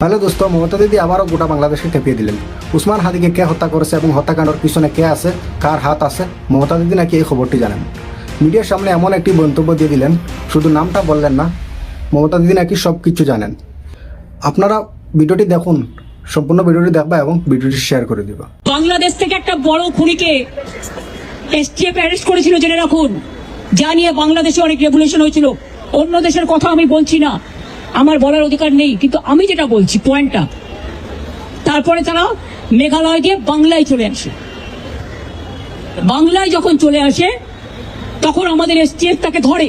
তাহলে দোস্ত মমতা দিদি আবারও গোটা বাংলাদেশকে খেপিয়ে দিলেন। উসমান হাদিকে কে হত্যা করেছে এবং হত্যাকাণ্ডের পিছনে কে আছে, কার হাত আছে, মমতা দিদি নাকি এই খবরটি জানেন। মিডিয়ার সামনে এমন একটি মন্তব্য দিয়ে দিলেন, শুধু নামটা বললেন না, মমতা দিদি নাকি সব কিছু জানেন। আপনারা ভিডিওটি দেখুন, সম্পূর্ণ ভিডিওটি দেখবা এবং ভিডিওটি শেয়ার করে দিবা। বাংলাদেশ থেকে একটা বড় খুনিকে এসটিএফ অ্যারেস্ট করেছিল, জেনে রাখুন। যা নিয়ে বাংলাদেশে অনেক রেভুলেশন হয়েছিল। অন্য দেশের কথা আমি বলছি না, আমার বলার অধিকার নেই, কিন্তু আমি যেটা বলছি পয়েন্টটা। তারপরে তারা মেঘালয় দিয়ে বাংলায় চলে আসে। বাংলায় যখন চলে আসে তখন আমাদের এসটিএফ তাকে ধরে,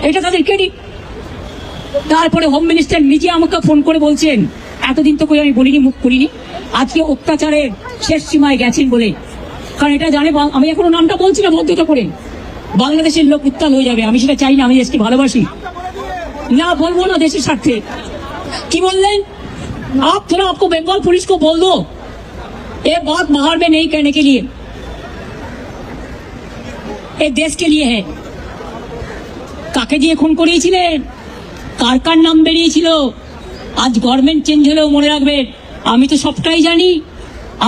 এটা তাদের ক্রেডিট। তারপরে হোম মিনিস্টার নিজে আমাকে ফোন করে বলছেন, এতদিন তো কই আমি বলিনি, মুখ করিনি, আজকে অত্যাচারের শেষ সীমায় গেছেন বলে। কারণ এটা জানে, আমি এখনো নামটা বলছি না, ভদ্রতা করে, বাংলাদেশের লোক উত্তাল হয়ে যাবে। আমি সেটা চাই না, আমি দেশকে ভালোবাসি না, বলবো না দেশের স্বার্থে। কি বললেন? आप थोड़ा आपको बंगाल पुलिस को बोल दो ये बात बाहर में नहीं कहने के लिए, ये देश के लिए है। কাকে দিয়ে খুন করিয়েছিলেন, কার কার নাম বেরিয়েছিল? আজ গভর্নমেন্ট চেঞ্জ হলেও মনে রাখবেন, আমি তো সবটাই জানি।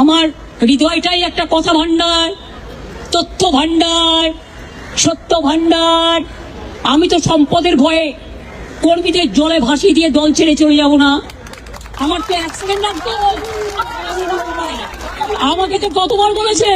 আমার হৃদয়টাই একটা কথা ভান্ডার, তথ্য ভান্ডার, সত্য ভান্ডার। আমি তো সম্পদের ভয়ে কর্মীদের জলে ভাসিয়ে দিয়ে দল ছেড়ে চলে যাব না। আমার তো অ্যাক্সিডেন্ট, আমাকে তো কতবার বলেছে